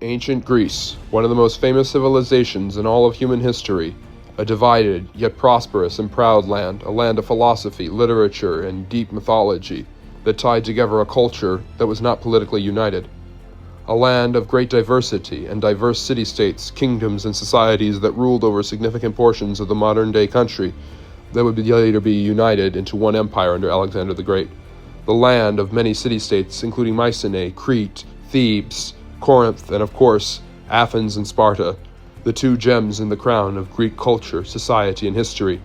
Ancient Greece, one of the most famous civilizations in all of human history, a divided yet prosperous and proud land, a land of philosophy, literature, and deep mythology that tied together a culture that was not politically united. A land of great diversity and diverse city-states, kingdoms, and societies that ruled over significant portions of the modern-day country that would later be united into one empire under Alexander the Great. The land of many city-states, including Mycenae, Crete, Thebes, Corinth, and of course, Athens and Sparta, the two gems in the crown of Greek culture, society, and history,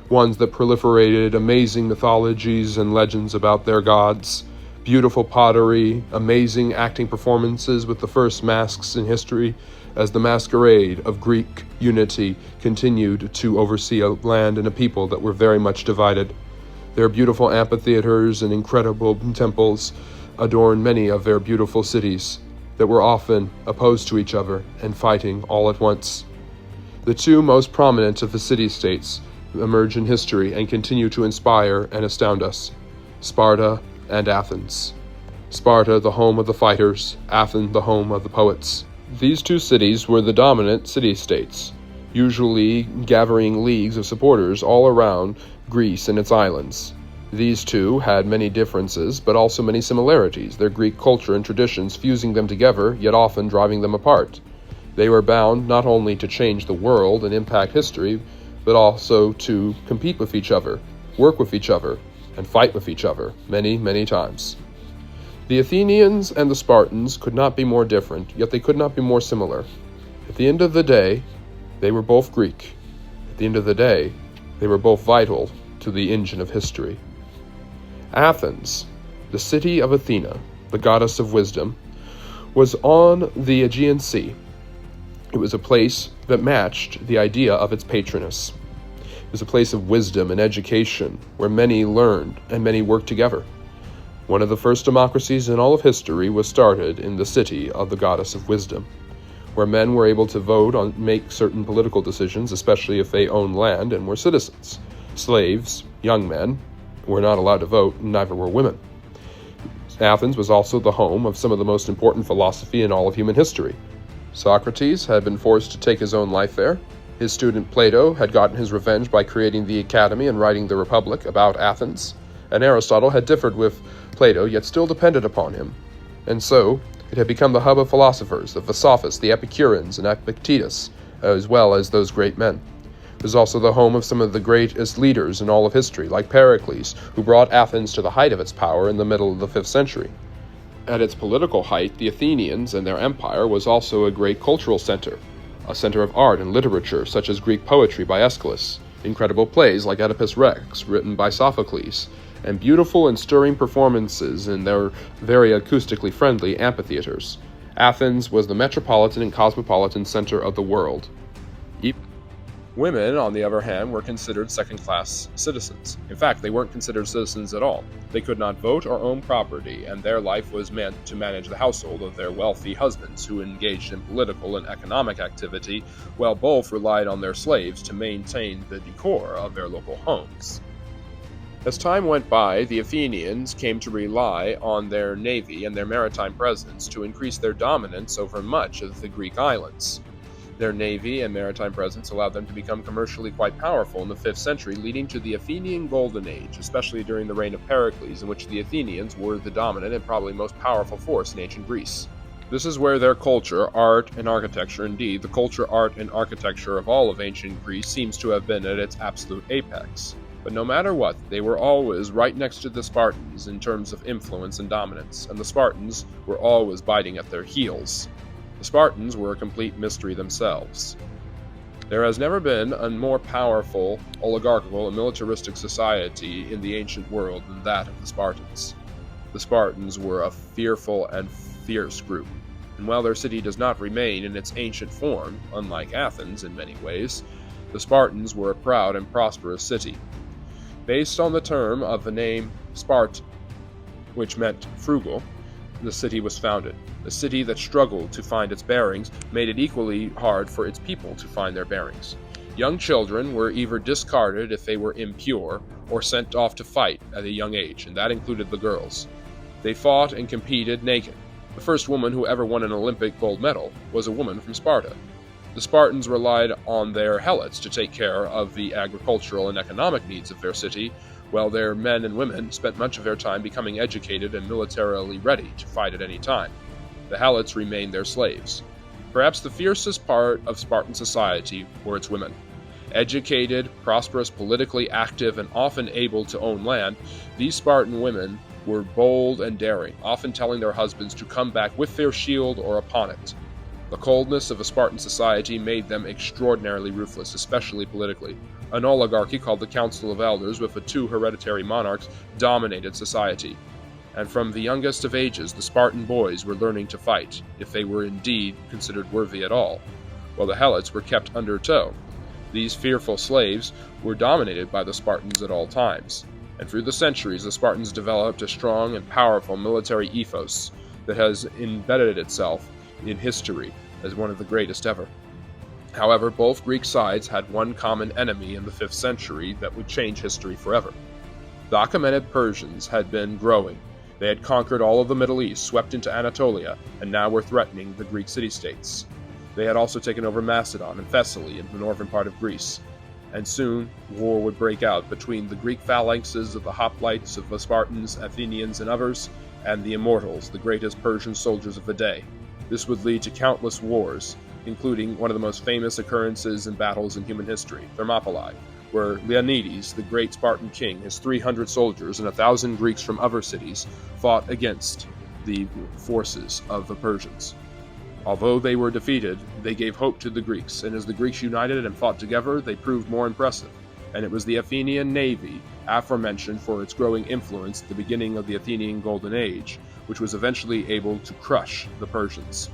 ones that proliferated amazing mythologies and legends about their gods, beautiful pottery, amazing acting performances with the first masks in history, as the masquerade of Greek unity continued to oversee a land and a people that were very much divided. Their beautiful amphitheaters and incredible temples adorn many of their beautiful cities that were often opposed to each other and fighting all at once. The two most prominent of the city-states emerge in history and continue to inspire and astound us: Sparta and Athens. Sparta, the home of the fighters; Athens, the home of the poets. These two cities were the dominant city-states, usually gathering leagues of supporters all around Greece and its islands. These two had many differences, but also many similarities, their Greek culture and traditions fusing them together, yet often driving them apart. They were bound not only to change the world and impact history, but also to compete with each other, work with each other, and fight with each other many, many times. The Athenians and the Spartans could not be more different, yet they could not be more similar. At the end of the day, they were both Greek. At the end of the day, they were both vital to the engine of history. Athens, the city of Athena, the goddess of wisdom, was on the Aegean Sea. It was a place that matched the idea of its patroness. It was a place of wisdom and education, where many learned and many worked together. One of the first democracies in all of history was started in the city of the goddess of wisdom, where men were able to vote on make certain political decisions, especially if they owned land and were citizens. Slaves, young men, were not allowed to vote, and neither were women. Athens was also the home of some of the most important philosophy in all of human history. Socrates had been forced to take his own life there. His student Plato had gotten his revenge by creating the Academy and writing the Republic about Athens, and Aristotle had differed with Plato, yet still depended upon him. And so, it had become the hub of philosophers, the Sophists, the Epicureans, and Epictetus, as well as those great men. It was also the home of some of the greatest leaders in all of history, like Pericles, who brought Athens to the height of its power in the middle of the 5th century. At its political height, the Athenians and their empire was also a great cultural center, a center of art and literature, such as Greek poetry by Aeschylus, incredible plays like Oedipus Rex, written by Sophocles, and beautiful and stirring performances in their very acoustically friendly amphitheaters. Athens was the metropolitan and cosmopolitan center of the world. Women, on the other hand, were considered second-class citizens. In fact, they weren't considered citizens at all. They could not vote or own property, and their life was meant to manage the household of their wealthy husbands, who engaged in political and economic activity, while both relied on their slaves to maintain the decor of their local homes. As time went by, the Athenians came to rely on their navy and their maritime presence to increase their dominance over much of the Greek islands. Their navy and maritime presence allowed them to become commercially quite powerful in the 5th century, leading to the Athenian Golden Age, especially during the reign of Pericles, in which the Athenians were the dominant and probably most powerful force in ancient Greece. This is where their culture, art, and architecture, indeed, the culture, art, and architecture of all of ancient Greece seems to have been at its absolute apex. But no matter what, they were always right next to the Spartans in terms of influence and dominance, and the Spartans were always biting at their heels. The Spartans were a complete mystery themselves. There has never been a more powerful, oligarchical, and militaristic society in the ancient world than that of the Spartans. The Spartans were a fearful and fierce group, and while their city does not remain in its ancient form, unlike Athens in many ways, the Spartans were a proud and prosperous city. Based on the term of the name Sparta, which meant frugal, the city was founded. A city that struggled to find its bearings made it equally hard for its people to find their bearings. Young children were either discarded if they were impure or sent off to fight at a young age, and that included the girls. They fought and competed naked. The first woman who ever won an Olympic gold medal was a woman from Sparta. The Spartans relied on their helots to take care of the agricultural and economic needs of their city, while their men and women spent much of their time becoming educated and militarily ready to fight at any time. The helots remained their slaves. Perhaps the fiercest part of Spartan society were its women. Educated, prosperous, politically active, and often able to own land, these Spartan women were bold and daring, often telling their husbands to come back with their shield or upon it. The coldness of a Spartan society made them extraordinarily ruthless, especially politically. An oligarchy called the Council of Elders, with the two hereditary monarchs, dominated society. And from the youngest of ages, the Spartan boys were learning to fight, if they were indeed considered worthy at all, while the helots were kept under tow. These fearful slaves were dominated by the Spartans at all times, and through the centuries the Spartans developed a strong and powerful military ethos that has embedded itself in history as one of the greatest ever. However, both Greek sides had one common enemy in the 5th century that would change history forever. The Achaemenid Persians had been growing. They had conquered all of the Middle East, swept into Anatolia, and now were threatening the Greek city-states. They had also taken over Macedon and Thessaly in the northern part of Greece, and soon war would break out between the Greek phalanxes of the hoplites of the Spartans, Athenians, and others, and the Immortals, the greatest Persian soldiers of the day. This would lead to countless wars, including one of the most famous occurrences and battles in human history, Thermopylae, where Leonidas, the great Spartan king, his 300 soldiers, and 1,000 Greeks from other cities fought against the forces of the Persians. Although they were defeated, they gave hope to the Greeks, and as the Greeks united and fought together, they proved more impressive. And it was the Athenian navy, aforementioned for its growing influence at the beginning of the Athenian Golden Age, which was eventually able to crush the Persians.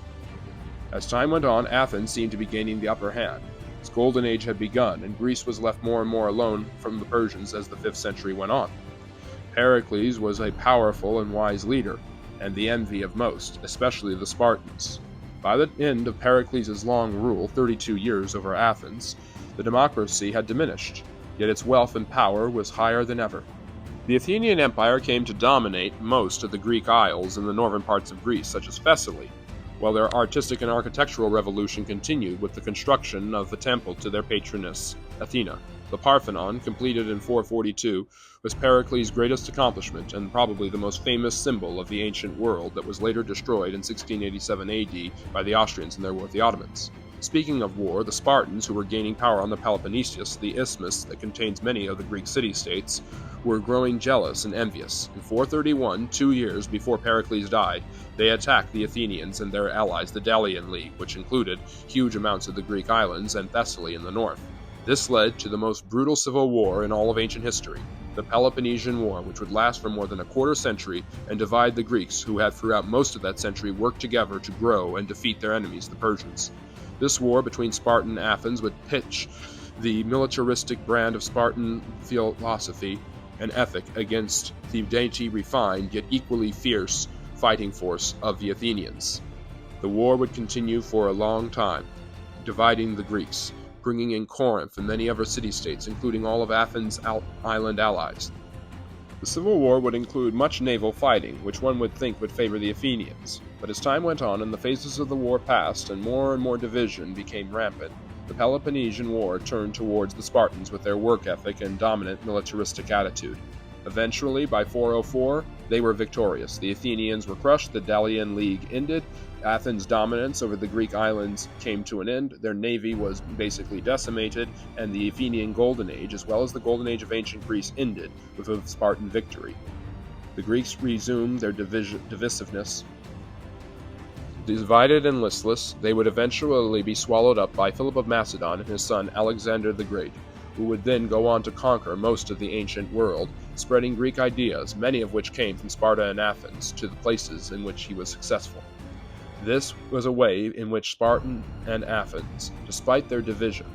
As time went on, Athens seemed to be gaining the upper hand. Its Golden Age had begun, and Greece was left more and more alone from the Persians as the 5th century went on. Pericles was a powerful and wise leader, and the envy of most, especially the Spartans. By the end of Pericles' long rule, 32 years over Athens, the democracy had diminished, yet its wealth and power was higher than ever. The Athenian Empire came to dominate most of the Greek isles in the northern parts of Greece, such as Thessaly, while their artistic and architectural revolution continued with the construction of the temple to their patroness, Athena. The Parthenon, completed in 442, was Pericles' greatest accomplishment and probably the most famous symbol of the ancient world that was later destroyed in 1687 AD by the Austrians in their war with the Ottomans. Speaking of war, the Spartans, who were gaining power on the Peloponnesus, the isthmus that contains many of the Greek city-states, were growing jealous and envious. In 431, 2 years before Pericles died, they attacked the Athenians and their allies, the Delian League, which included huge amounts of the Greek islands and Thessaly in the north. This led to the most brutal civil war in all of ancient history, the Peloponnesian War, which would last for more than a quarter century and divide the Greeks, who had throughout most of that century worked together to grow and defeat their enemies, the Persians. This war between Sparta and Athens would pitch the militaristic brand of Spartan philosophy and ethic against the dainty, refined, yet equally fierce fighting force of the Athenians. The war would continue for a long time, dividing the Greeks, bringing in Corinth and many other city-states, including all of Athens' island allies. The civil war would include much naval fighting, which one would think would favor the Athenians. But as time went on and the phases of the war passed and more division became rampant, the Peloponnesian War turned towards the Spartans with their work ethic and dominant militaristic attitude. Eventually, by 404, they were victorious. The Athenians were crushed, the Delian League ended, Athens' dominance over the Greek islands came to an end, their navy was basically decimated, and the Athenian Golden Age, as well as the Golden Age of ancient Greece, ended with a Spartan victory. The Greeks resumed their divisiveness. Divided and listless, they would eventually be swallowed up by Philip of Macedon and his son Alexander the Great, who would then go on to conquer most of the ancient world, spreading Greek ideas, many of which came from Sparta and Athens, to the places in which he was successful. This was a way in which Sparta and Athens, despite their division,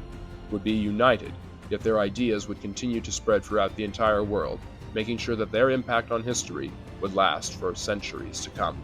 would be united, yet their ideas would continue to spread throughout the entire world, making sure that their impact on history would last for centuries to come.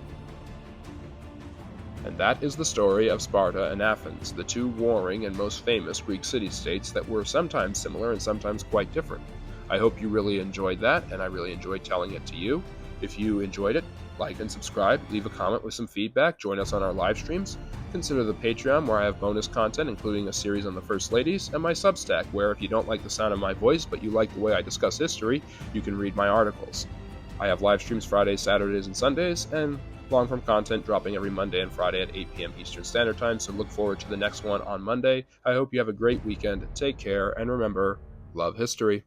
And that is the story of Sparta and Athens, the two warring and most famous Greek city-states that were sometimes similar and sometimes quite different. I hope you really enjoyed that, and I really enjoyed telling it to you. If you enjoyed it, like and subscribe, leave a comment with some feedback, join us on our live streams, consider the Patreon where I have bonus content including a series on the First Ladies, and my Substack where if you don't like the sound of my voice but you like the way I discuss history, you can read my articles. I have live streams Fridays, Saturdays, and Sundays, and long-form content dropping every Monday and Friday at 8 p.m. Eastern Standard Time, so look forward to the next one on Monday. I hope you have a great weekend, take care, and remember, love history.